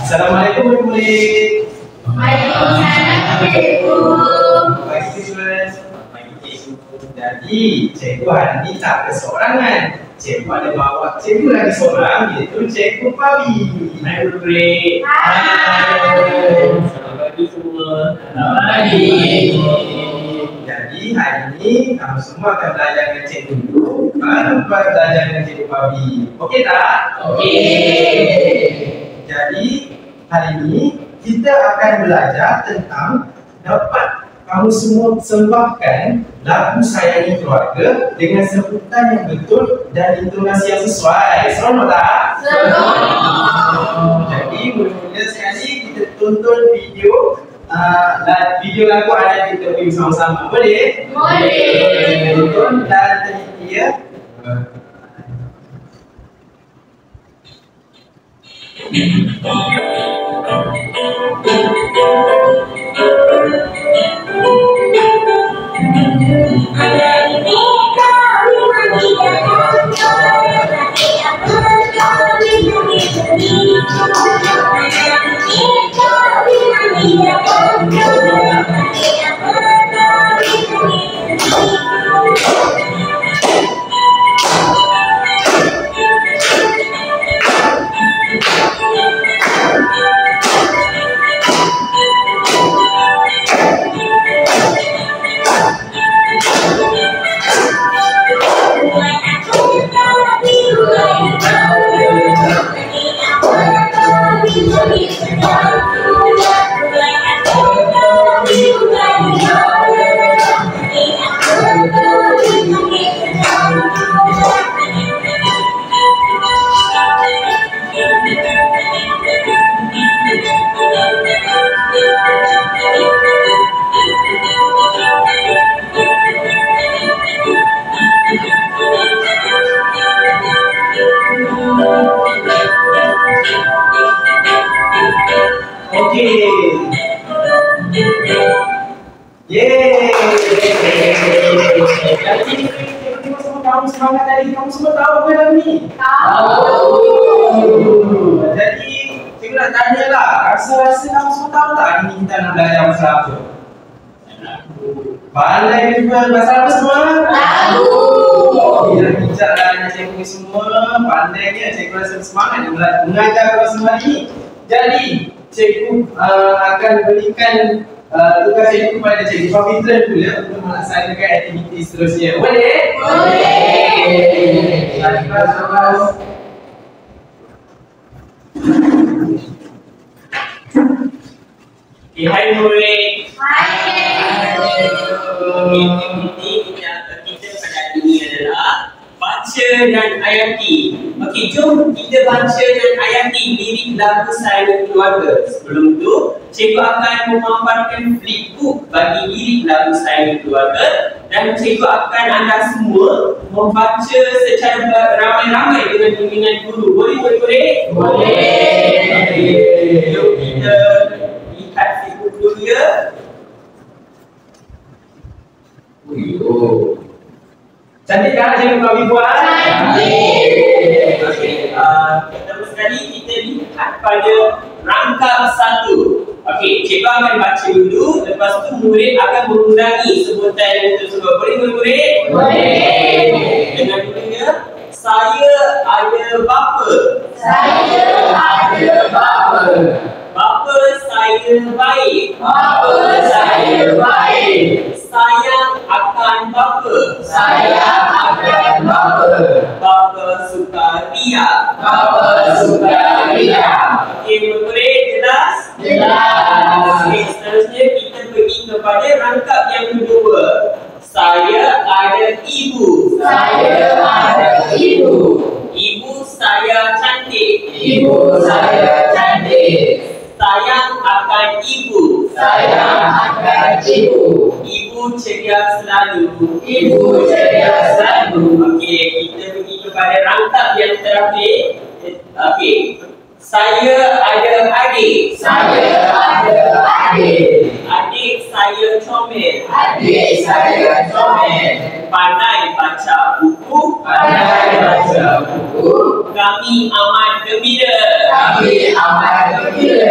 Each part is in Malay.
Assalamualaikum murid-murid. Waalaikumsalam cikgu. Pagi students. Pagi cikgu. Jadi cikgu hari ni tak keseorangan. Cikgu ada bawa cikgu lagi seorang, iaitu Cikgu Pabi. Hai murid-murid. Hai. Selamat pagi semua. Selamat pagi. Jadi hari ni kamu semua akan belajar dengan cikgu dulu, baru belajar dengan Cikgu Pabi. Okey tak? Okey. Jadi hari ini kita akan belajar tentang dapat kamu semua sembahkan lagu Sayangi Keluarga dengan sebutan yang betul dan intonasi yang sesuai. Seronok tak? Seronok. Jadi mula-mula sekali kita tonton video video lagu ada kita review sama-sama. Boleh? Boleh. Tonton dan teliti ya. Kamu semangat tadi, kamu semua tahu apa lagu ni? Tahu. Jadi, cikgu nak tanya lah, rasa-rasa kamu semua tahu tak hari ni kita nak belajar pasal apa? Pandai ke juga pasal apa semua? Tahu. Bila bijak lah dengan cikgu ni semua, pandainya cikgu rasa semangat mengajar kamu semua ni. Jadi, cikgu akan berikan tugas cikgu kepada Cikgu Fafitran dulu ya, untuk melaksanakan aktiviti seterusnya. Boleh? Boleh. Sabar. Hai murid. Hai. Aktiviti kita pada hari ini adalah baca dan hayati. Okey, jom kita baca dan hayati lirik lagu Sayangi Keluarga. Sebelum tu, cikgu akan memaparkan flipbook bagi lirik lagu Sayangi Keluarga dan cikgu akan anda semua membaca secara ramai-ramai dengan bimbingan guru. Boleh murid-murid? Boleh. Jom kita lihat flipbook dulu ya. Cantik kan Cikgu Pabi buat? Cantik. Okey, pertama sekali kita lihat pada rangkap 1. Okey, cikgu akan baca dulu, lepas tu murid akan mengulangi sebutan tersebut. Boleh murid-murid? Boleh. Dengan bunyinya, saya ada bapa. Saya ada bapa. Bapa saya baik. Bapa saya baik. Sayang akan bapa. Saya akan bapa. Bapa suka riak. Bapa suka riak. Okey, murid-murid jelas? Jelas. Okey, seterusnya kita pergi kepada rangkap yang kedua. Saya ada ibu. Saya ada ibu. Ibu saya cantik. Ibu saya cantik. Sayang akan ibu. Saya akan ibu. Ibu ceria selalu. Ibu ceria selalu. Okey, kita pergi kepada rangkap yang terakhir. Okey. Saya ada adik. Saya ada adik. Adik saya comel. Adik saya comel. Pandai baca buku. Pandai baca buku. Kami amat gembira. Kami amat gembira.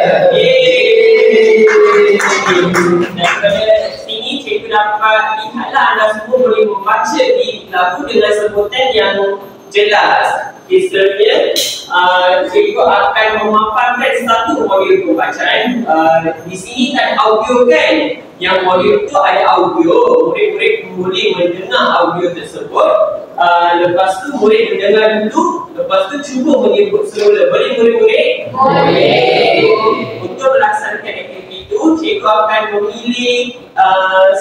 Daripada sini cikgu dapat lihatlah anda semua boleh membaca di lagu dengan sebutan yang jelas. Seterusnya, cikgu akan memaparkan satu modul pembacaan. Di sini tak ada audio kan? Yang modul itu ada audio. Murid-murid boleh mendengar audio tersebut. Lepas tu murid mendengar dulu. Lepas tu cuba menyebut semula. Boleh murid-murid? Boleh. Untuk melaksanakan aktiviti itu, cikgu akan memilih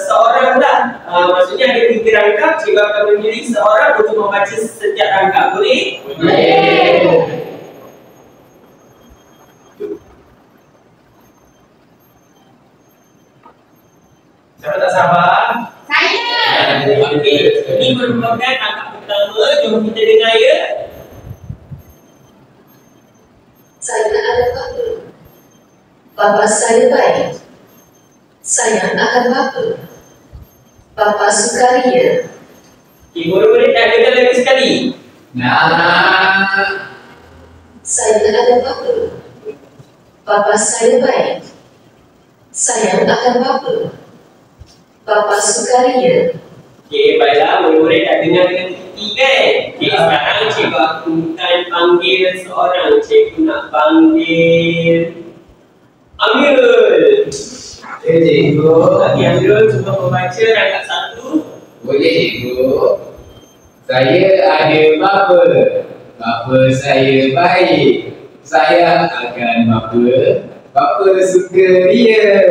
seorang lah. Maksudnya ada 3 rangkap. Cikgu akan memilih seorang untuk membaca setiap rangkap. Boleh? Boleh. Siapa tak sabar? Okey, ini merupakan rangkap pertama. Jom kita dengar ya. Saya ada bapa. Bapa saya baik. Sayang akan bapa. Bapa sukaria. Okey, murid-murid tak dengar lagi sekali. Nah. Saya ada bapa. Bapa saya baik. Sayang akan bapa. Bapa sukaria. Okey, baiklah, murid-murid tak dengar dengan teliti kan? Okey, sekarang cikgu akan panggil seorang. Cikgu nak panggil Amirul. Cikgu. Okey, Amirul cuba membaca rangkap 1. Boleh cikgu. Saya ada bapa. Bapa saya baik. Saya akan bapa. Bapa suka dia.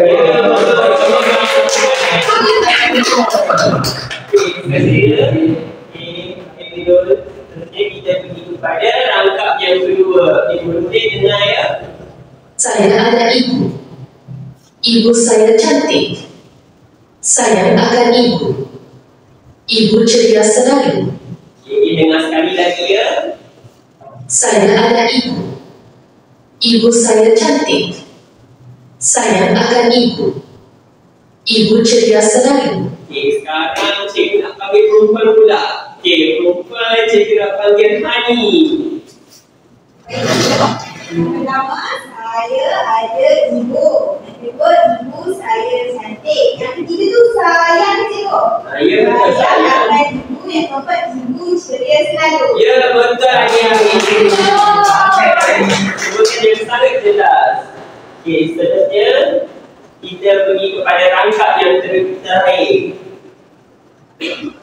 Amirul, seterusnya kita pergi kepada rangkap yang kedua. Murid-murid dengar ya. Saya ada ibu. Ibu saya cantik. Sayang akan ibu. Ibu ceria selalu. Okey, dengar sekali lagi ya. Saya ada ibu. Ibu saya cantik. Sayang akan ibu. Ibu ceria selalu. Okey, sekarang cikgu nak panggil perempuan pula. Okey, perempuan cikgu nak panggil Hani. Pertama, saya ada ibu. Yang kedua, ibu saya cantik. Yang ketiga tu sayang cikgu. Ya, betul sayang. Akan ibu. Yang keempat, ibu ceria selalu. Ya, betul yang sebutan yang sangat jelas. Okey, seterusnya kita pergi kepada rangkap yang terakhir.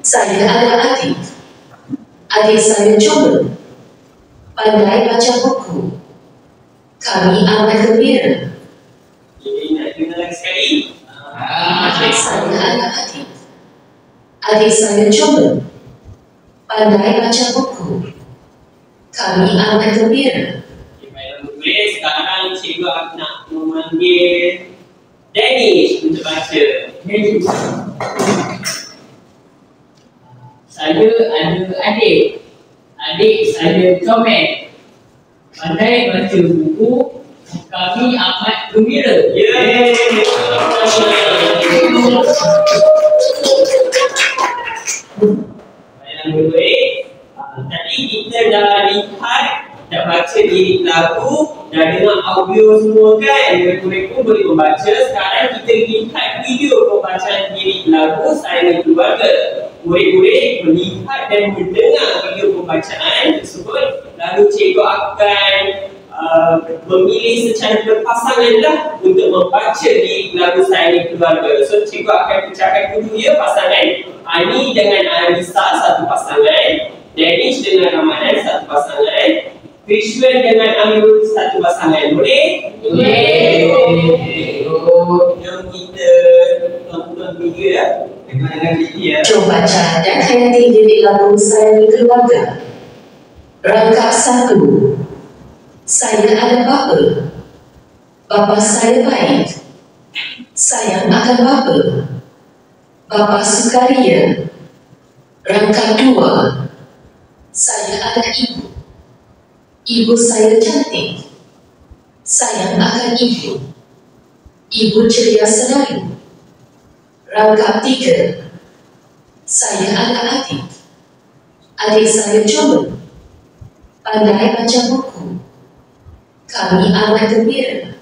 Saya ada adik. Adik saya comel. Pandai baca buku. Kami amat gembira. Okey, nak dengar lagi sekali. Saya ada adik. Adik saya comel. Pandai baca buku. Kami amat gembira. Okey, baiklah murid, sekarang cikgu nak memanggil Danish untuk baca. Saya ada adik. Adik saya comel. Pandai baca buku. Kami amat gembira. Yeay! Baiklah murid, tadi kita dah lihat, dah baca lirik lagu, dah dengar audio semua kan? Murid-murid pun boleh membaca. Sekarang kita lihat video pembacaan lirik lagu Sayangi Keluarga. Murid-murid melihat dan mendengar video pembacaan tersebut, lalu cikgu akan memilih secara berpasangan lah untuk membaca lirik lagu Sayangi Keluarga. So cikgu akan pecahkan dulu ya pasangan. Ani dengan Anissa satu pasangan, Danish dengan Ramadan satu pasangan, Krishnan dengan Amirul satu pasangan. Boleh? Boleh. Jom kita tonton video ya. Dengar dengan teliti ya. Jom baca dan hayati lirik lagu Sayangi Keluarga. Rangkap 1. Saya ada bapa. Bapa saya baik. Sayang akan bapa. Bapa sukaria. Rangkap 2. Saya ada ibu. Ibu saya cantik. Sayang akan ibu. Ibu ceria selalu. Rangkap 3. Saya ada adik. Adik saya comel. Pandai baca buku. Kami amat gembira.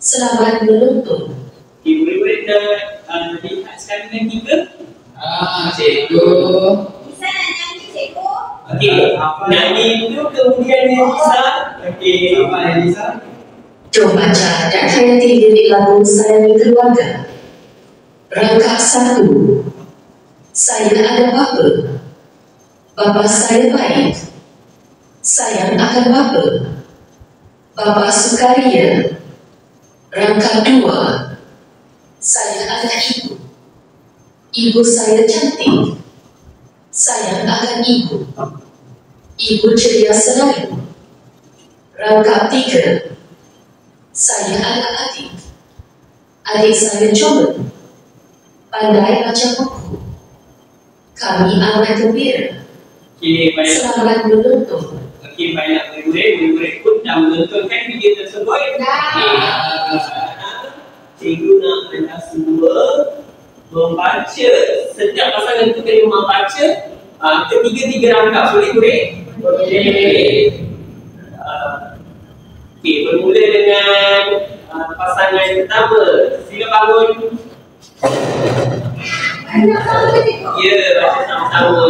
Selamat menonton. Ibu lihat sekali dengan tiga. Cikgu. Bisa nak nyanyi cikgu? Okey, nyanyi itu kemudian Elisa. Okey, Apa Elisa? Jom baca dan hayati lirik lagu Sayangi Keluarga. Rangkap 1. Saya ada bapa. Bapa saya baik. Sayang akan bapa. Bapa sukaria. Rangkap 2. Saya ada ibu. Ibu saya cantik. Sayang akan ibu. Ibu ceria selalu. Rangkap 3. Saya ada adik. Adik saya comel. Pandai baca buku. Kami amat gembira. okey, baik. Selamat menonton. Okey, banyak murid-murid pun dah menontonkan video tersebut. Okey, cikgu nak anda semua membaca. Setiap pasangan itu kena membaca ketiga-tiga rangkap. Boleh murid? Okey. Okey, bermula dengan pasangan pertama. Sila bangun. Nak sama ke cikgu? Ya, baca sama-sama.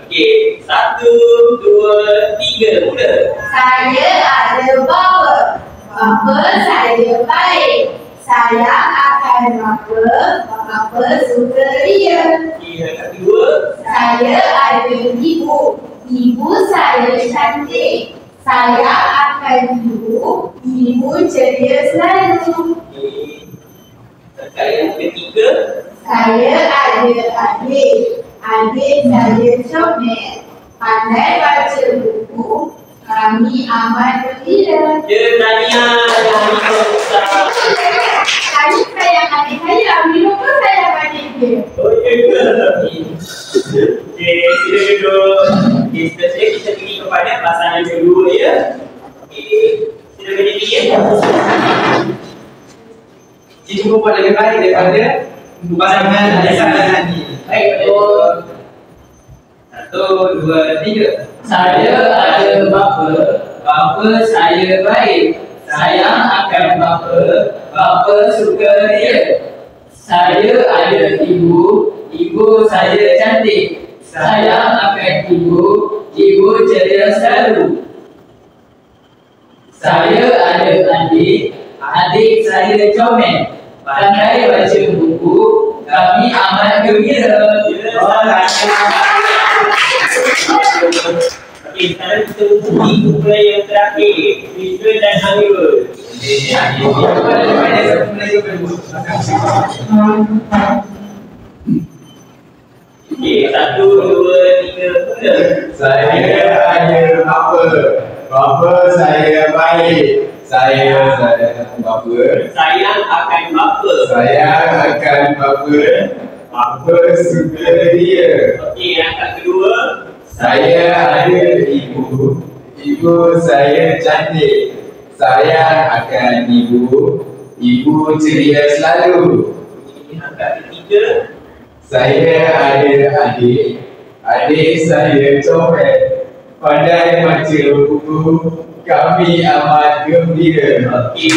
Okey, 1, 2, 3, mula. Saya ada bapa. Bapa saya baik. Sayang akan bapa. Bapa sukaria. Okey, yang kedua. Saya ada ibu. Ibu saya cantik. Sayang akan ibu. Ibu ceria selalu. Okey. Dekat yang ketiga. Saya ada adik. Adik saya comel. Pandai baca buku. Kami amat gembira. Ya, Tahniah. Tadi sayang adik saya, Amiro pun sayang adik dia. Oh, ya ke? Okey, sila duduk. Okey, seterusnya kita pergi kepada pasangan kedua ya. Okey, sila berdiri ya. Cikgu buat lebih baik daripada pasangan Elisa dan Nani. Baik, betul. 1, 2, 3. Saya ada bapa. Bapa saya baik. Sayang akan bapa. Bapa sukaria. Saya ada ibu. Ibu saya cantik. Sayang akan ibu. Ibu ceria selalu. Saya ada adik. Adik saya comel. Pandai baca buku. Kami amat gembira. Okey, sekarang kita pergi kumpulan yang terakhir. Rizwan dan Amirul. Okey, 1, 2, 3, mula. Saya ada bapa. Bapa saya baik. Saya bapa. Sayang akan bapa. Saya akan bapa. Bapa sukaria. Okey, rangkap kedua. Saya ada ibu. Ibu saya cantik. Saya akan ibu. Ibu ceria selalu. Okey, rangkap ketiga. Saya ada adik. Adik saya comel. Pandai baca buku. Kami amat gembira. Okey,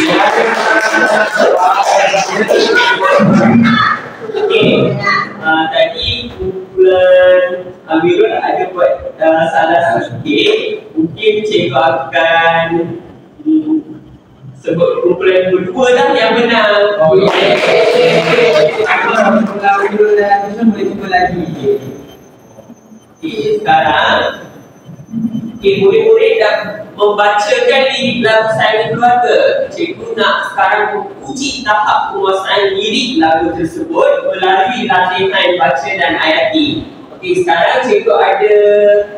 okey. Tadi kumpulan Amirul ada buat salah sikit. Mungkin cikgu akan sebut kumpulan kedua dah yang benar. Boleh cuba lagi. Okey, sekarang murid-murid dah membacakan lirik lagu Sayangi Keluarga. Cikgu nak sekarang menguji tahap penguasaan lirik lagu tersebut melalui latihan baca dan hayati. Okey, sekarang cikgu ada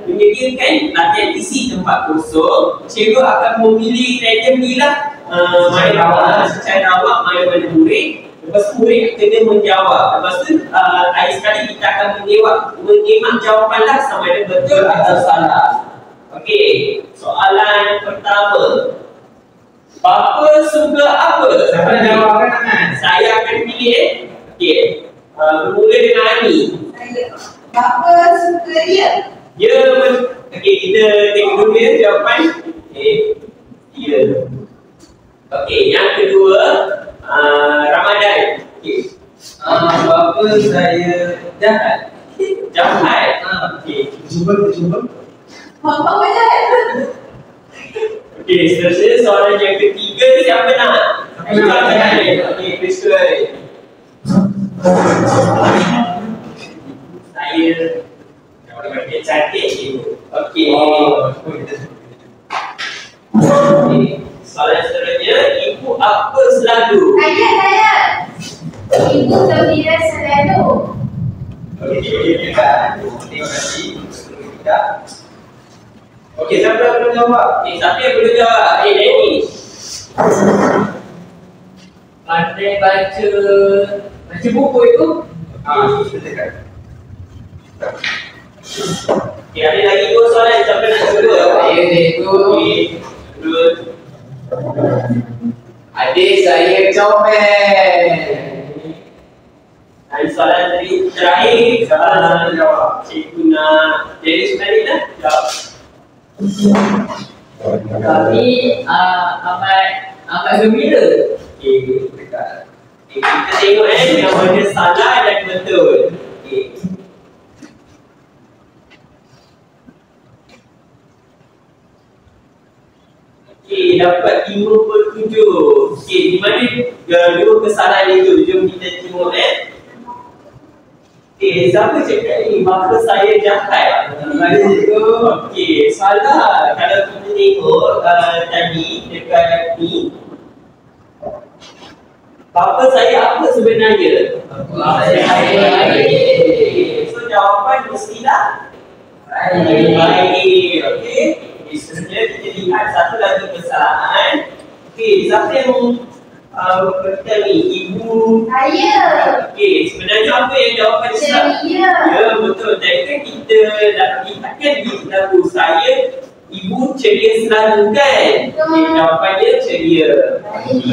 menyediakan latihan isi tempat kosong. Cikgu akan memilih randomly lah mana secara awak mana murid. Lepas tu murid kena menjawab. Lepas tu akhir sekali kita akan menyemak jawapan lah sama ada betul atau salah. Okey, soalan pertama. Bapa suka apa? Siapa nak jawab kan? Saya akan pilih. Okey, bermula dengan Ani. Saya bapa sukaria. Ya, okey, kita tengok dulu ya jawapan. Okey, ya. Okey, yang kedua Ramadan. Okey, Bapa saya jahat. Jahat? Okey. Cuba. Apa jahat? Okey, seterusnya soalan yang ketiga, siapa nak? Okey, Kristen. Saya dia cantik cikgu. Okey. Okey. Soalan seterusnya, ibu apa selalu? Saya. Ibu gembira selalu. Okey, terima kasih. Okey, siapa yang belum jawab? Siapa yang boleh jawab? Denny. Pandai baca buku itu. Kita dekat. Okey, ada lagi 2 soalan, siapa nak cuba? Saya itu Okey, good. Adik saya comel. Dan soalan terakhir, soalan jawab. Cikgu nak jadi sekali dah. Jawab. kami amat gembira. Okey, dekat. Okey, kita tengok yang mana salah dan betul. Okey. Okey, dapat 5/7. Okey, di mana 2 kesalahan itu? Jom kita tengok Okey, siapa cakap ni? Bapa saya jahat. Okey, salah. Kalau kita tengok tadi dekat ni, bapa saya apa sebenarnya? Baik. So jawapan mestilah baik. Okey. Sebenarnya kita lihat satu lagi kesalahan. Okey, siapa yang kita ni? Ibu. Saya. Okey, sebenarnya apa yang jawapan salah? Ya, betul. Tadi kan kita dah lihatkan di lagu saya, ibu ceria selalu kan? Okey, jawapannya ceria.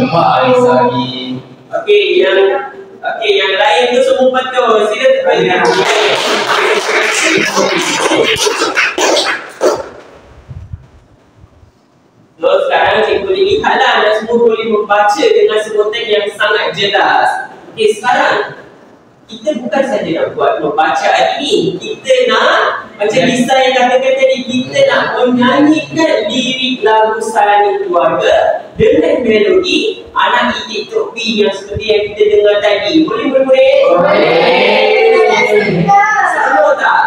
Mak Aisari. Okey, yang lain tu semua betul. Sila terbaik. So sekarang cikgu boleh lihatlah dan semua boleh membaca dengan sebutan yang sangat jelas. Okey, sekarang kita bukan saja nak buat membaca hari ni, kita nak macam Lisa yang katakan tadi, kita nak menyanyikan lirik lagu Sayangi Keluarga dengan melodi Anak Itik Tok P yang seperti yang kita dengar tadi. Boleh? Sama tak?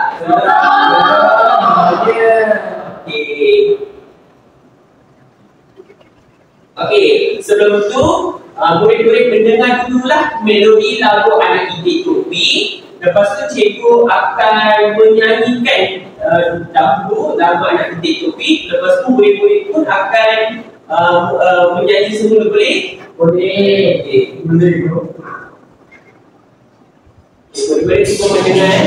Okey. Okey, sebelum tu murid-murid mendengar dululah melodi lagu Anak Itik Tok P. Lepas tu cikgu akan menyanyikan dahulu lagu Anak Itik Tok P. Lepas tu murid-murid pun akan menyanyi semula, boleh? Boleh. Okey. Boleh. Murid-murid cuba mendengar.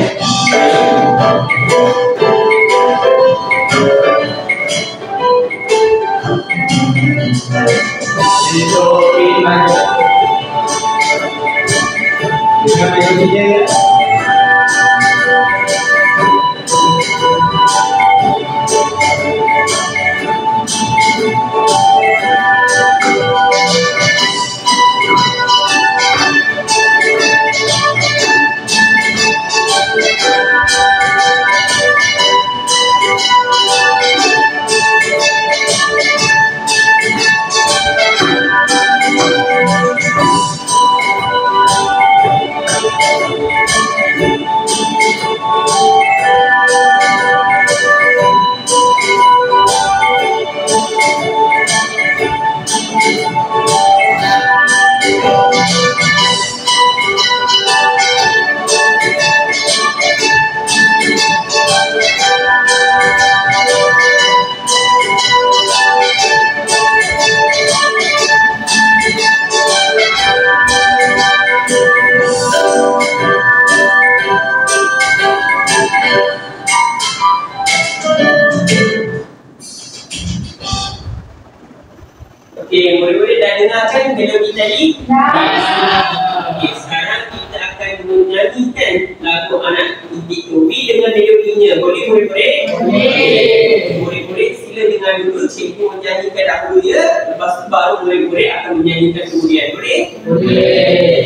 Okey, murid-murid dah dengarkan melodi tadi? Okey, sekarang kita akan menyanyikan lagu Anak Itik Tok P dengan melodinya. Boleh murid-murid? Boleh. Murid-murid sila dengar dulu, cikgu menyanyikan dahulu ya. Lepas tu baru murid-murid akan menyanyikan kemudian. Boleh? Boleh.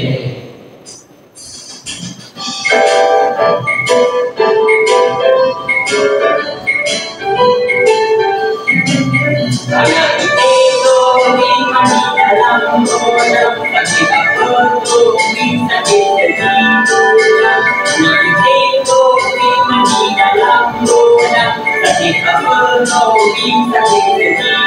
lambolam, sakit apa tu bisa diterima. Nanti tu mandi dalam bolam, sakit apa tu bisa diterima.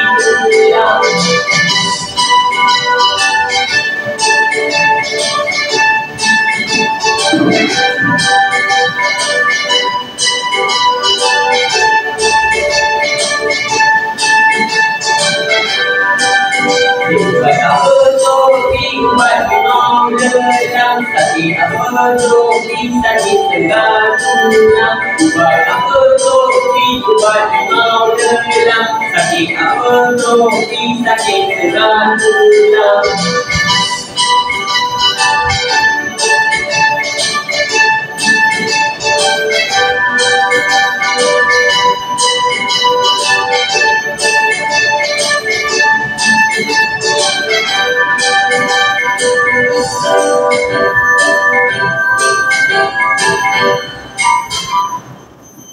Buat apa tu buat minum dalam, sakit apa tu bisa ditenggak. Buat apa tu buat minum dalam, sakit apa tu bisa ditenggak.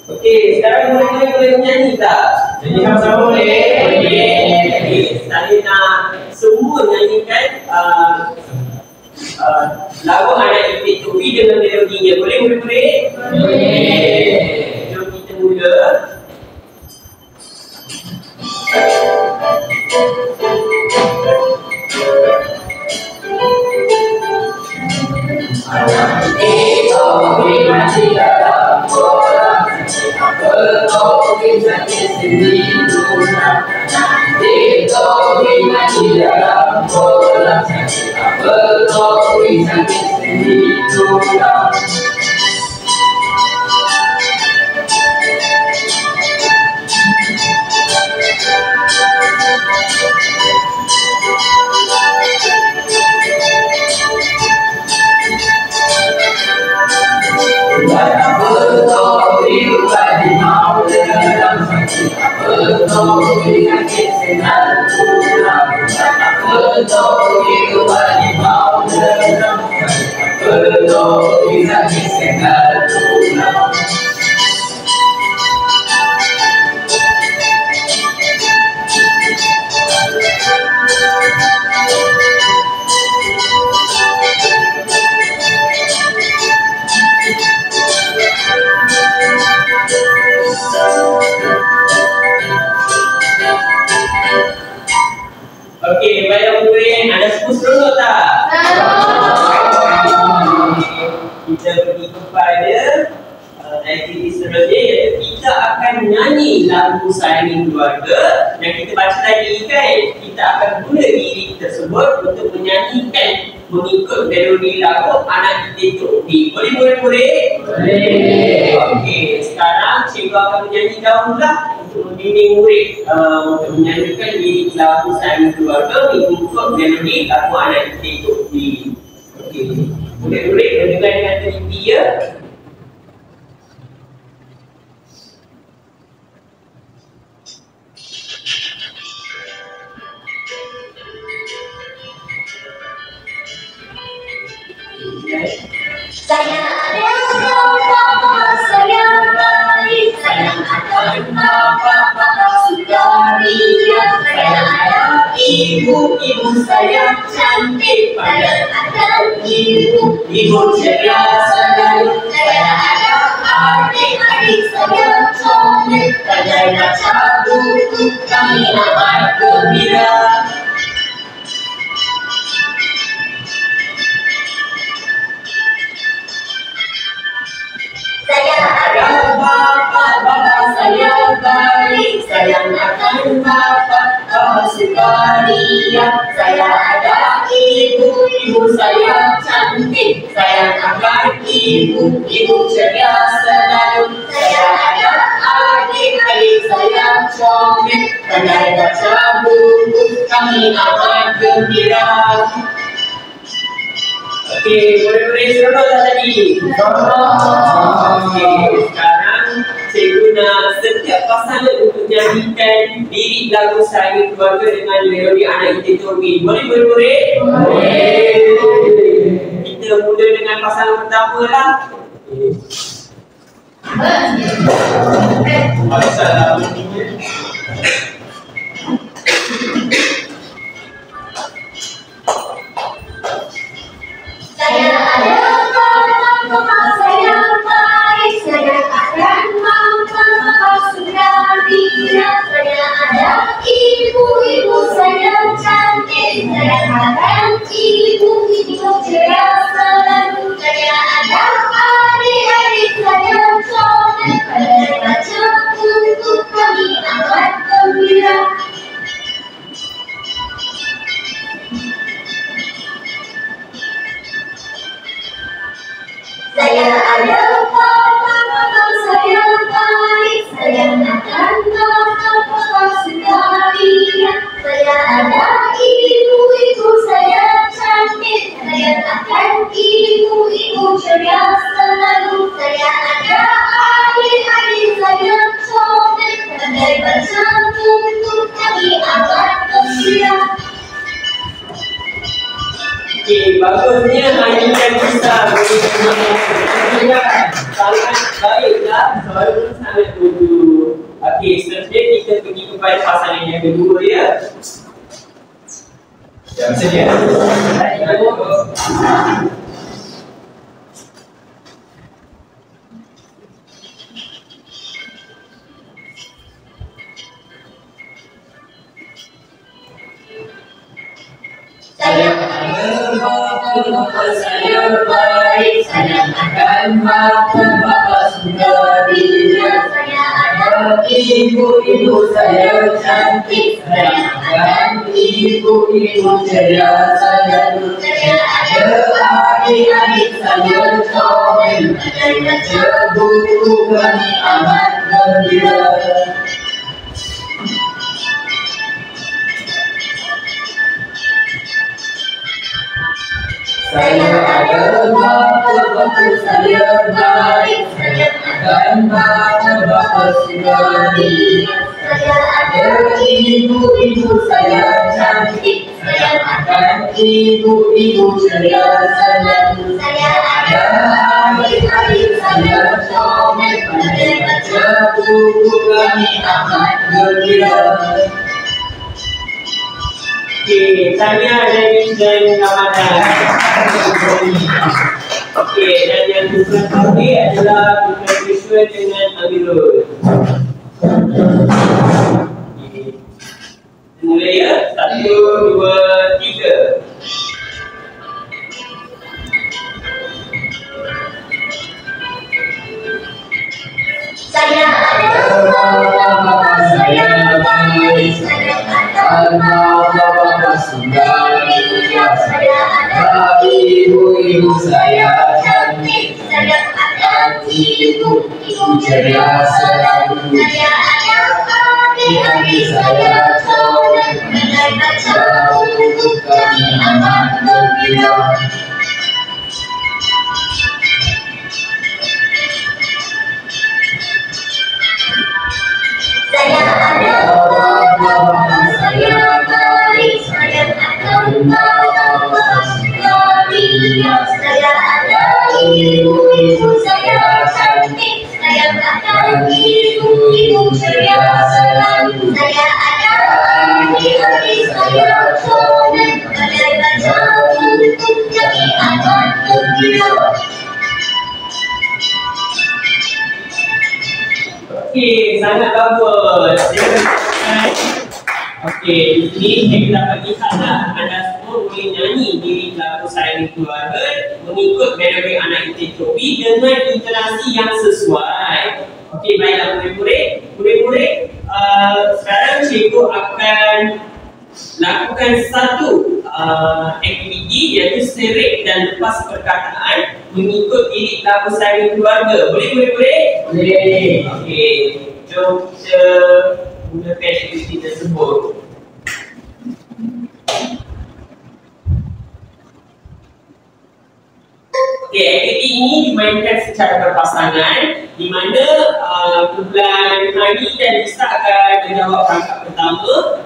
Okey, sekarang murid-murid boleh menyanyi tak? Jadi sama-sama boleh. Okey, saya nak semua nyanyikan lagu Anak Itik Topi dengan melodinya. Boleh murid-murid? Boleh. Jom kita mula. Anak itik topi masih dalam bolam, apa topi sakit sendiri tulang. Anak itik topi masih dalam bolam, apa topi sakit sendiri tulang. Buat apa topi buat di mau dalam, apa topi sakit senang tulang. Buat apa topi buat di mau dalam, apa topi sakit senang tulang. Okey, baiklah murid, ada semua seronok tak? Kita pergi kepada aktiviti seterusnya, iaitu kita akan menyanyi lagu Sayangi Keluarga. Dan kita baca tadi kan, kita akan guna lirik tersebut untuk menyanyikan mengikut melodi lagu Anak Itik Topi. Boleh murid-murid? Boleh. Okey, sekarang cikgu akan menyanyi dahululah untuk membimbing murid untuk menyanyikan lirik lagu Sayangi Keluarga mengikut melodi lagu Anak Itik Topi. Okey, murid-murid mendengar dengan teliti ya. Saya ada bapa sayang baik, sayang akan bapa sukaria. Saya ada ibu sayang cantik, sayang akan ibu ceria selalu. Saya ada adik sayang comel, pandai baca buku, kami amat gembira. Saya ada bapa saya baik, sayang akan bapa sukaria. Saya ada ibu saya cantik, sayang akan ibu ceria selalu. Saya ada adik saya comel, pandai baca buku, kami amat gembira. Okey, murid-murid seronok tak tadi? Okey, sekarang cikgu nak setiap pasangan untuk nyanyikan lirik lagu Sayangi Keluarga dengan melodi Anak Itik Topi. Boleh murid-murid? Boleh. Kita mula dengan pasangan pertama lah. akan ibu-ibu ceria selalu. Saya ada adik-adik saya comel, pandai baca buku kami amat gembira. Saya ada papa saya baik, saya akan papa segaria. Saya ada ibu-ibu saya cantik, saya akan ibu-ibu ceria selalu. Saya ada adik-adik saya comel, pandai baca buku kami amat gembira. Okey, bagusnya nyanyikan kita sangat baiklah, suara sangat merdu. Okey, seterusnya kita pergi kepada pasangan yang kedua ya. Jam sedia. Saya ada bapa saya baik, saya akan bapa segaria. Saya ada Ibu-ibu saya cantik, saya akan ibu-ibu ceria selalu. saya ada Adik-adik saya comel, pandai baca buku kami amat gembira. Saya ada bapa saya baik, saya akan bapa segaria. saya ada Ibu-ibu saya cantik, saya akan ibu-ibu ceria selalu. saya Ada adik-adik saya comel, pandai baca buku kami amat gembira. Okey, Tania dan Ramadan. Okey, dan yang seterusnya ni adalah bukan visual dengan Amirul. Okey. Mula ya, 1, 2, 3. saya ada bapa saya baik, saya akan Bapa segaria. saya ada Ibu-ibu saya cantik, saya akan ibu-ibu ceria selalu. saya ada adik-adik saya comel, pandai baca buku kami amat gembira. Saya ada bapa saya baik, saya akan bapa segaria. Saya ada ibu-ibu saya cantik, saya akan ibu-ibu ceria selalu. Saya ada adik-adik saya comel, pandai baca buku kami amat gembira. Okey, sangat bagus. Okey, di sini kita dapat lihatlah anda semua boleh nyanyi diri lagu Sayang Keluarga mengikut melodi anak Itobi dengan intonasi yang sesuai. Okey, baiklah murid-murid. Sekarang cikgu akan lakukan satu aktiviti iaitu serik dan lepas perkataan mengikut lirik lagu Sayang Keluarga. Boleh murid-murid? Boleh. Okey, jom kita gunakan aktiviti tersebut. Okey, aktiviti ini dimainkan secara berpasangan di mana kumpulan Hani dan Lisa akan menjawab rangkap pertama,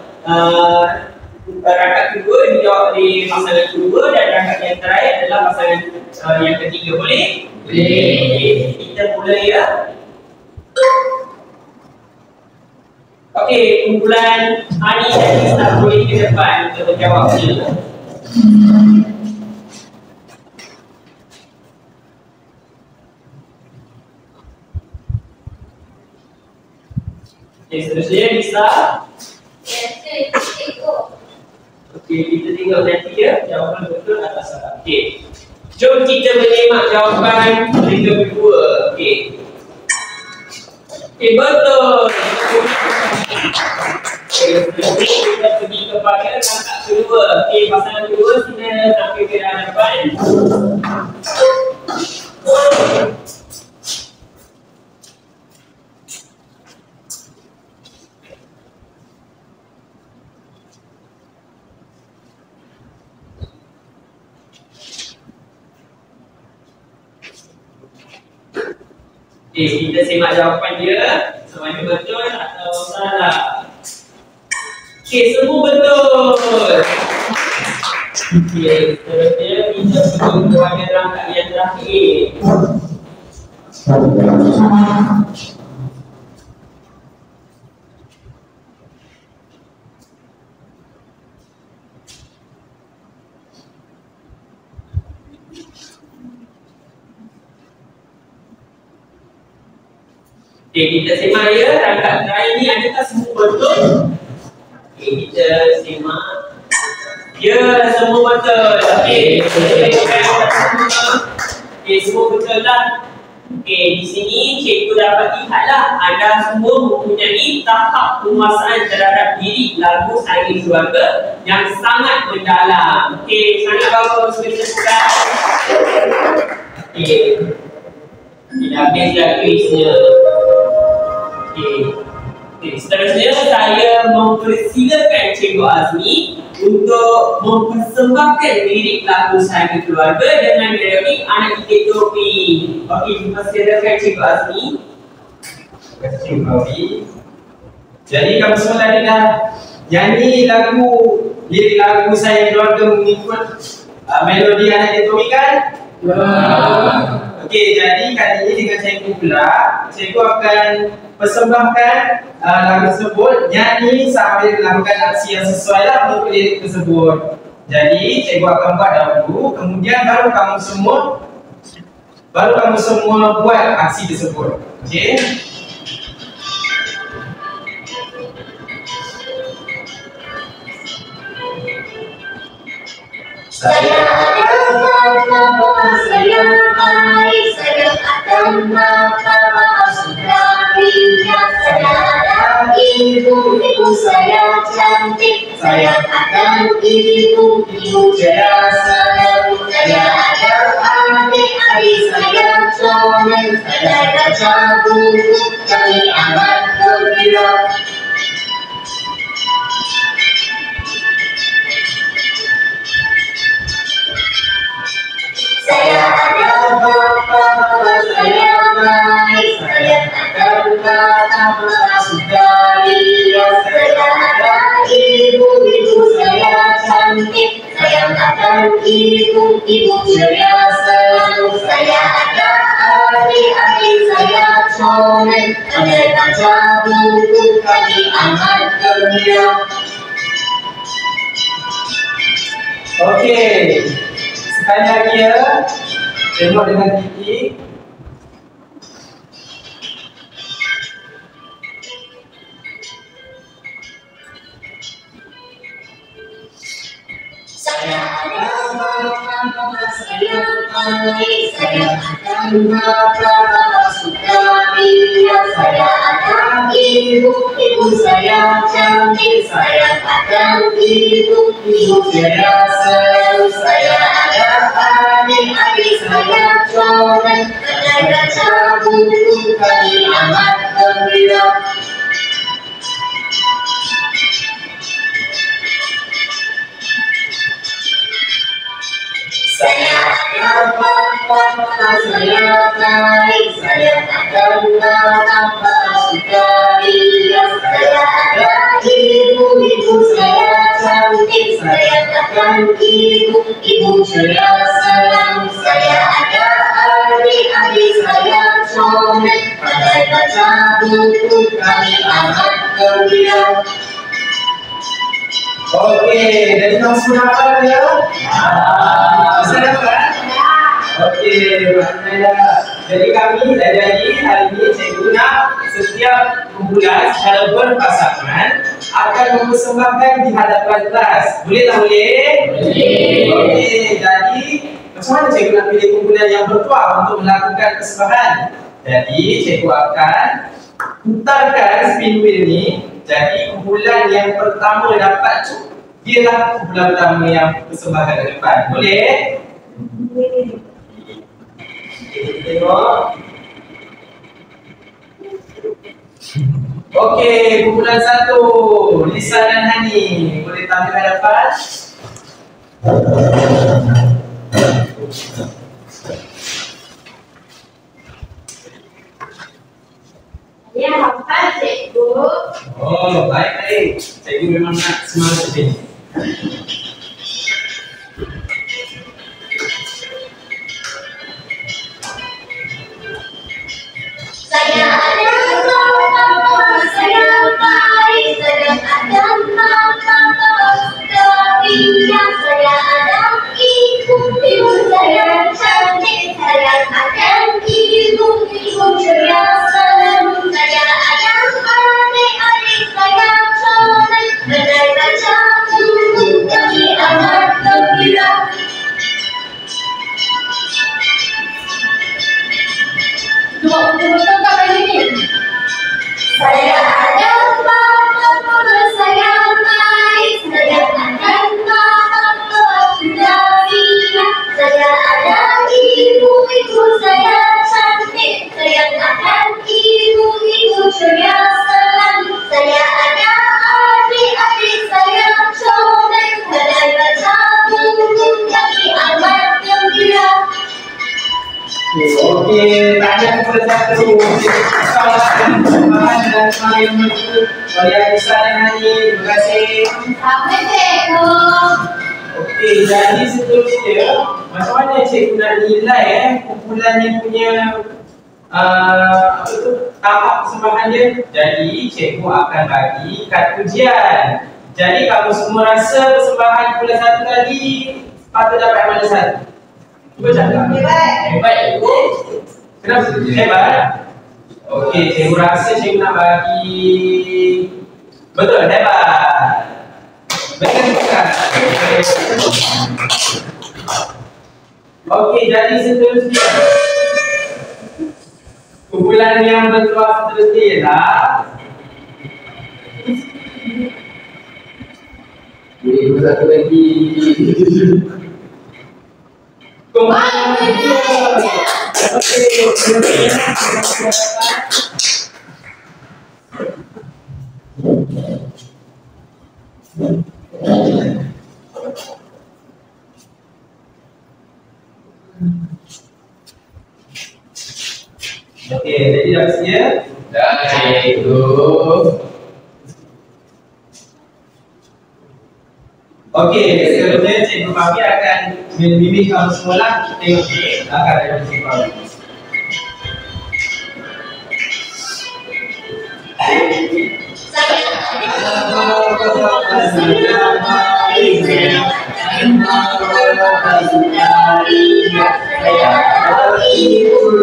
rangkap kedua dijawab oleh pasangan kedua dan rangkap yang terakhir adalah pasangan yang ketiga. Boleh? Boleh. Okey, kita mula ya. Okey, kumpulan Hani dan Lisa boleh ke depan untuk menjawabnya. Okey, seterusnya Lisa. Ya, cikgu. Okey, kita tengok nanti ya jawapan betul atau salah. Okey. Jom kita menyimak jawapan yang kedua. Okey. Okey, betul. Okey, kita pergi kepada rangkap kedua. Okey, pasangan kedua sila tampil ke hadapan. Okey, kita simak jawapan dia. Sama ada betul atau salah. Okey, semua betul. Okey, seterusnya kita pergi kepada rangkap yang terakhir. Okey, kita simak ya, rangkap terakhir ni adakah semua betul? Okey, kita simak. Ya, semua betul. Okey, semua betul lah. Okey, di sini cikgu dapat lihatlah anda semua mempunyai tahap penguasaan terhadap diri lagu Sayang Keluarga yang sangat mendalam. Okey, sangat bagus kita. Okey. Kita habislah kuisnya. Okey, seterusnya saya mempersilakan Cikgu Azmi untuk mempersembahkan lirik lagu Sayang Keluarga dengan melodi Anak Kita Topi. Okey, dipersilakan Cikgu Azmi. Terima kasih Cikgu Azmi. Jadi kamu semua tadi dah nyanyi lirik lagu Sayang Keluarga mengikut melodi Anak Kita Topi kan? Okey, jadi kali ini dengan cikgu pula, cikgu akan persembahkan lagu tersebut, nyanyi sambil melakukan aksi yang sesuai lah untuk lirik tersebut. Jadi cikgu akan buat dahulu, kemudian baru kamu semua buat aksi tersebut. Okey. Saya saya baik, saya akan makan saudarinya. Saya ada ibu saya cantik, saya akan ibu cerdas. Saya ada adik saya comel, saya baca buku kami amat gembira. Saya ada bapa saya baik, saya akan bapa saudarinya. Saya ada ibu saya cantik, saya akan ibu ceria selalu. Saya ada adik saya comel, pandai baca buku kami amat gembira. Okey. Sekali lagi ya, tengok dengan gigi. Saya ada bapa saya baik, saya akan bapa saudarinya. Saya ada ibu saya cantik, saya akan ibu ceria selalu. Saya ada adik saya comel, pandai baca buku kami amat gembira. Saya ada bapa saya baik, saya akan bapa saudarinya. Saya ada ibu saya cantik, saya akan ibu ceria selalu. Saya ada adik saya comel, pandai baca buku kami amat gembira. Okey, jadi kamu semua dapat ya? Bisa dapat? Okey, pandailah. Jadi hari ini cikgu nak setiap kumpulan secara berpasangan akan mempersembahkan di hadapan kelas. Boleh tak boleh? Boleh. Okey, jadi macam mana cikgu nak pilih kumpulan yang bertuah untuk melakukan persembahan? Jadi cikgu akan putarkan spin wheel ni. Jadi kumpulan yang pertama dapat tu dialah kumpulan pertama yang persembahkan ke depan. Boleh? Boleh. Kita tengok. Okey, kumpulan 1, Lisa dan Hani. Boleh tampil hadapan? Ya, hafal cikgu. Oh, baik. Cikgu memang nak semangat ni. Saya ada mama, saya baik, saya ada mama, suaminya, saya ada ibu saya cantik, saya ada ibu ceria selalu, saya ada adik saya soleh, pandai baca buku kami amat gembira. Betul tak kayak gini? Saya ada mama, saya baik, saya ada mama, suaminya, saya ada ibu saya cantik, saya ada ibu ceria selalu, saya ada adik saya soleh, pandai baca buku kami amat gembira. Okey, tanya kepada satu. Soalan persembahan dan semangat yang menuju oleh Lisa dan Hani. Terima kasih. Sampai cikgu. Okey, jadi seterusnya macam mana cikgu nak nilai kumpulan ni punya tahap persembahan dia? Jadi cikgu akan bagi kad ujian. Jadi kamu semua rasa persembahan kumpulan 1 tadi patut dapat mana satu? Cuba cakap. Hebat cikgu. Kenapa hebat? Okey, cikgu rasa cikgu nak bagi betul, hebat. Betul. Okey, jadi seterusnya kumpulan yang bertuah seterusnya ialah Boleh satu lagi. kumpulan Okey, jadi dah bersedia? Dah cikgu. Okey, seterusnya Cikgu Fahmi akan membimbing kamu semua lah. Tengok akan ada Cikgu Fahmi.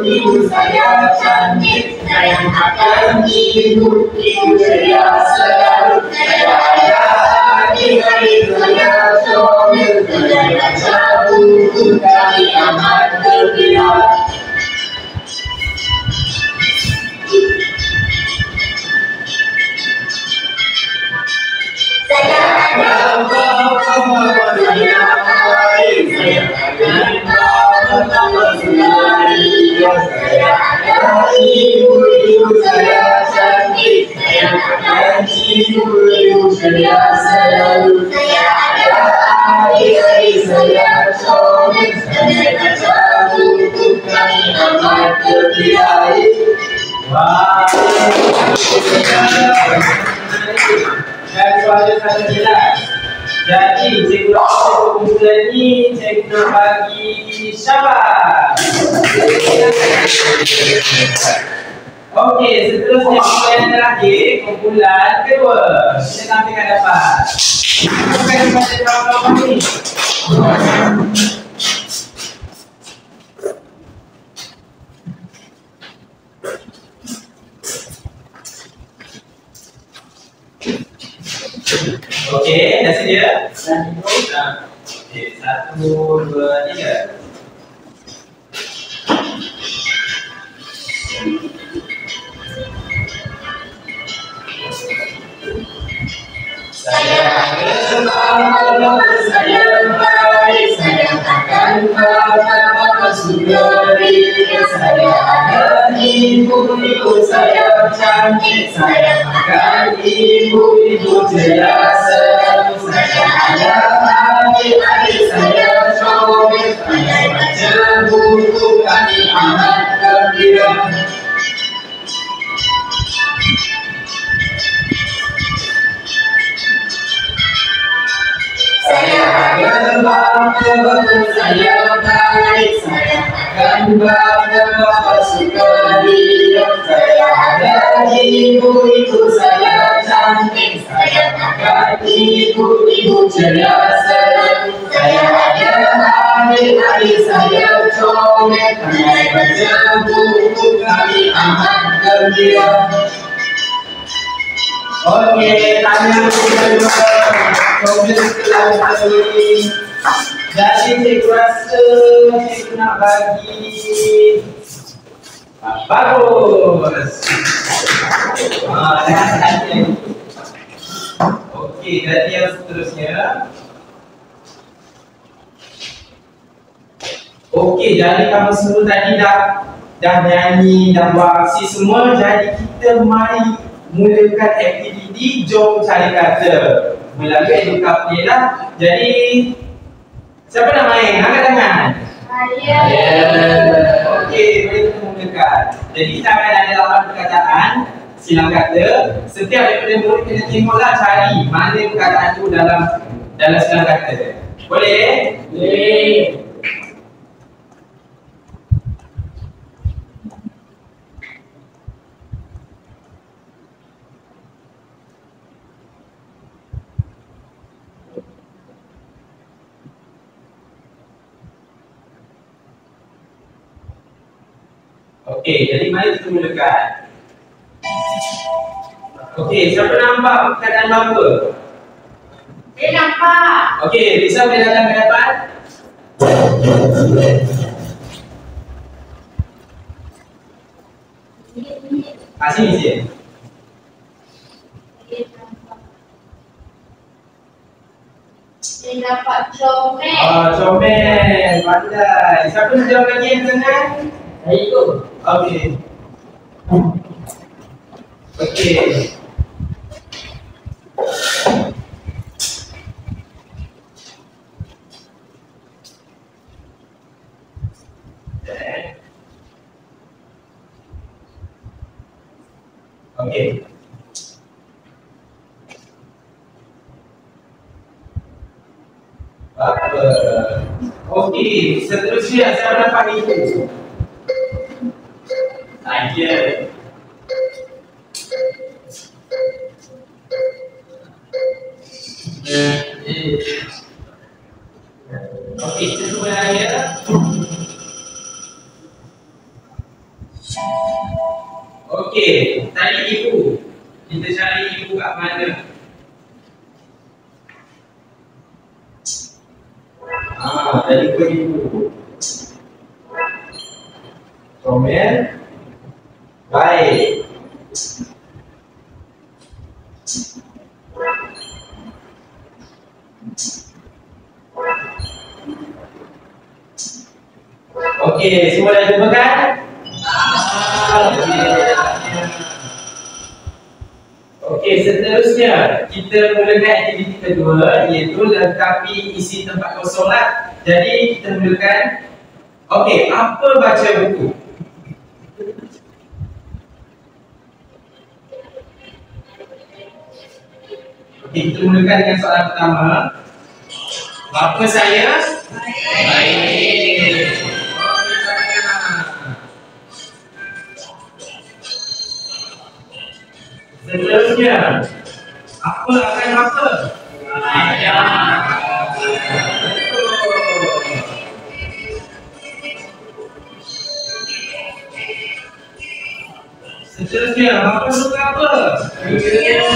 Ibu saya cantik, saya akan ibu ceria selalu, saya ada adik saya soleh, pandai baca buku kami amat gembira. Saya ada mama, saya baik, saya ada mama, suaminya, saya ada ibu saya cantik, saya ada ibu ceria selalu, saya ada adik saya soleh, pandai baca buku kami amat gembira. Wah. Dan soalan sangat jelas. Jadi cikgu rasa kumpulan ni cikgu nak bagi syabas. Okey, seterusnya kumpulan yang terakhir, kumpulan kedua. Kita tampilkan dapat. Bukan kepada kawan-kawan ni. 2, 3. Saya ada bapa, saya baik, saya akan bapa sugari. Saya ada ibu saya cantik, saya akan ibu cerasa. Saya ada adik saya comel, pandai baca buku kami amat gembira. Saya akan bapa, saya baik, saya akan bapa sugari. Saya ada ibu saya cantik, saya akan ibu cerasa. Saya ada adik saya comel, pandai baca buku kami amat gembira. Okey, tanya kedua. Komplain setelah ini. Jadi cikgu rasa cikgu nak bagi bagus. Okey, jadi yang seterusnya. Okey, jadi kamu semua tadi dah nyanyi, dah buat aksi semua. Jadi kita mari mulakan aktiviti jom cari kata melalui Educa Play lah. Jadi siapa nak main? Angkat tangan. Saya. Okey, boleh kita mulakan. Jadi kita akan ada 8 perkataan silang kata. Setiap daripada murid kena tengoklah cari mana perkataan tu dalam silang kata. Boleh? Boleh. Okey, jadi mari kita mulakan. Okey, siapa nampak perkataan bapa? Saya nampak. Okey, Lisa boleh datang ke depan? Sini je. Saya dapat comel. Comel, pandai. Siapa nak jawab lagi yang tengah? Saya ikut. Okey. Okey. Okey. Apa? Okey, seterusnya saya dapat itu. Saya. Okey, kedua saya. Okey, tadi ibu. Kita cari ibu kat mana? Tadi ibu. Comel. Baik. Okey, semua dah jumpa kan? Okey, seterusnya kita mulakan aktiviti kedua, iaitu lengkapi isi tempat kosong lah. Jadi kita mulakan. Okey, apa baca buku? Okey, kita mulakan dengan soalan pertama. Bapa saya? Baik. Seterusnya, apa akan bapa? Ayah. Seterusnya, bapa suka apa? Betul.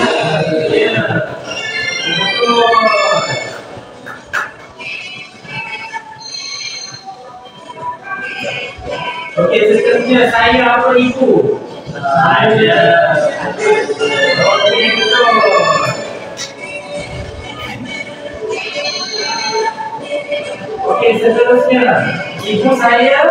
Okey, seterusnya saya apa ibu? Saya. Okey, betul. Okey, seterusnya ibu saya.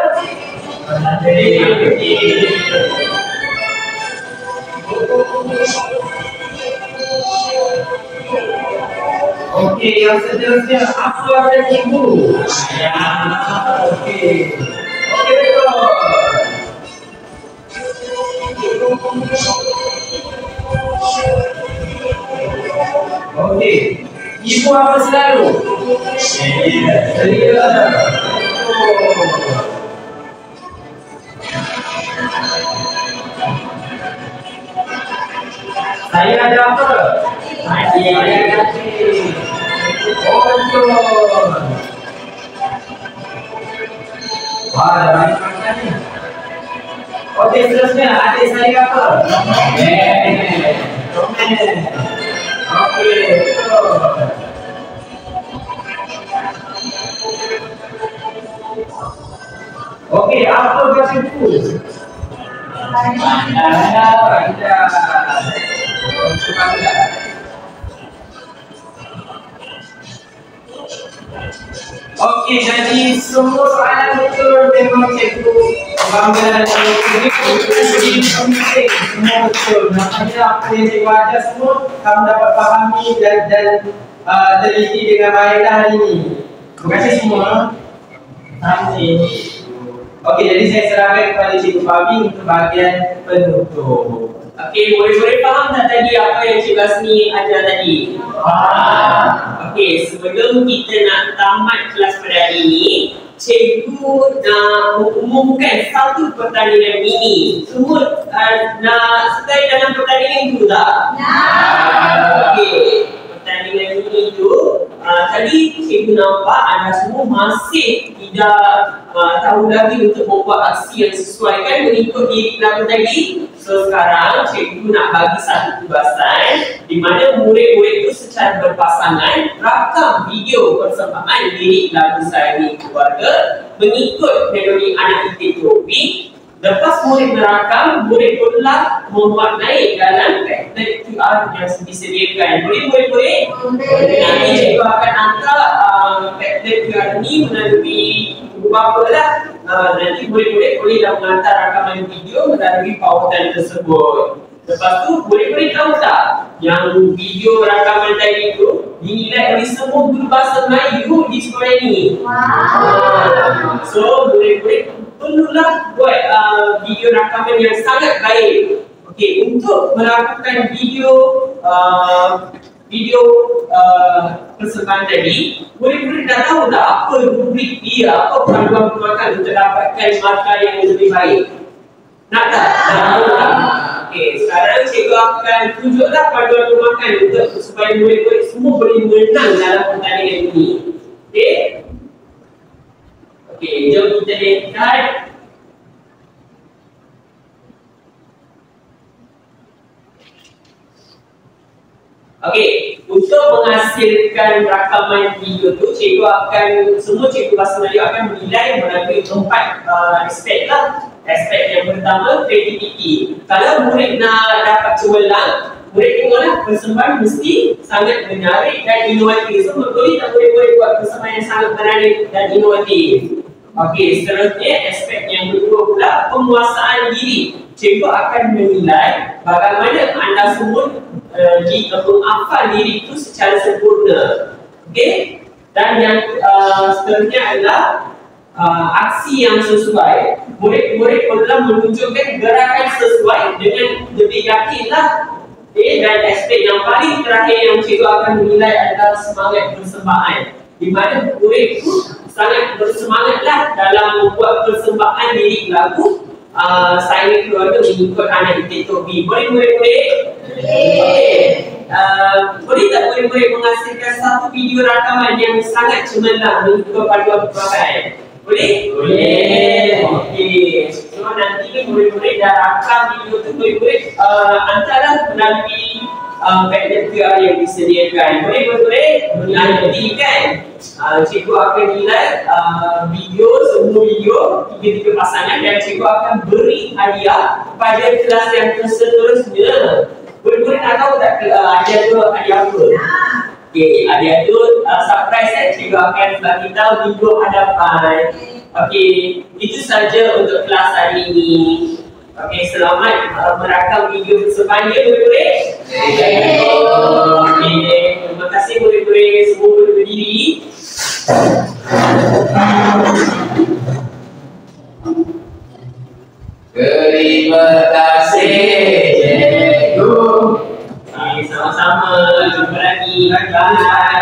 Okey, yang seterusnya apa ada ibu? Ya. Okey. Okey, betul. Okey. Ibu apa selalu? Saya. Saya ada apa? Saya ada betul. Wah, ada banyak makan ni. Okey, seterusnya adik saya apa? Roman. Okey, betul. Okey, apa bahasa ibu? Anda. Okey, jadi semua soalan betul memang cikgu bangga dan penting semua betul. Maknanya apa yang cikgu ajar semua kamu dapat fahami dan teliti dengan baik hari ini. Terima kasih semua. Okey, jadi saya serahkan kepada Cikgu Fabi untuk bahagian penutup. Okey, boleh faham tak tadi apa yang Cikgu Asmi ajar tadi? Okey, sebelum kita nak tamat kelas pada hari ini, Cikgu nak mengumumkan satu pertandingan mini. Semua nak sertai dalam pertandingan itu tak? Okey, pertandingan mini itu tadi Cikgu nampak anda semua masih tidak tahu lagi untuk membuat aksi yang sesuai kan mengikut diri pelakon tadi. So sekarang Cikgu nak bagi satu tugasan di mana murid-murid itu secara berpasangan rakam video persembahan lirik lagu Sayangi Keluarga mengikut melodi Anak Titik Topi. Lepas murid merakam, murid pula membuat naik dalam tag QR yang disediakan. Boleh? Nanti Cikgu akan hantar tag QR ini melalui apa lah. Nanti murid-murid bolehlah menghantar rakaman video melalui pautan tersebut. Lepas tu, murid-murid tahu tak yang video rakaman tadi itu dinilai oleh semua guru bahasa Melayu di sekolah ini. So, murid-murid perlulah buat video rakaman yang sangat baik. Okey, untuk melakukan video persembahan tadi, murid-murid dah tahu tak apa rubrik dia, apa panduan perbuatan untuk dapatkan markah yang lebih baik. Nak tak? Tahu tak? Okey, sekarang Cikgu akan tunjuklah panduan perbuatan untuk supaya murid-murid semua boleh menang dalam pertandingan ini. Okey? Okey, jom kita lihat. Okey, untuk menghasilkan rakaman video tu, Cikgu akan, semua Cikgu Bahasa Melayu akan menilai melalui 4 aspek lah. Aspek yang pertama, kreativiti. Kalau murid nak dapat cemerlang, murid tengoklah persembahan mesti sangat menarik dan inovatif. So, boleh tak murid-murid buat persembahan yang sangat menarik dan inovatif? Okey, seterusnya aspek yang kedua pula, penguasaan diri. Cikgu akan menilai bagaimana anda semua jika menghafal diri itu secara sempurna. Okey? Dan yang seterusnya adalah aksi yang sesuai. Murid-murid perlu menunjukkan gerakan sesuai dengan lebih yakinlah. Okay? Dan aspek yang paling terakhir yang Cikgu akan menilai adalah semangat persembahan, di mana murid itu sangat bersemangatlah dalam membuat persembahan lirik lagu Sayangi Keluarga mengikut Anak Titik Topi. Boleh murid-murid? Boleh tak murid-murid menghasilkan satu video rakaman yang sangat cemerlang mengikut panduan perbuatan? Boleh? Boleh. Okey. So nanti murid-murid dah rakam video tu, murid-murid hantarlah melalui pattern QR yang disediakan. Boleh murid-murid? Nanti kan Cikgu akan nilai video semua tunggu video 3 pasangan dan cikgu akan beri hadiah pada kelas yang seterusnya. Murid-murid nak tahu tak hadiah tu hadiah apa? Okey, hadiah tu surprise cikgu akan bagi tahu minggu hadapan. Okey, itu saja untuk kelas hari ini. Okey, selamat merakam video sepanjang murid-murid. Okey, terima kasih murid-murid, semua boleh berdiri. Terima kasih cikgu. Sama-sama, jumpa lagi. Bye.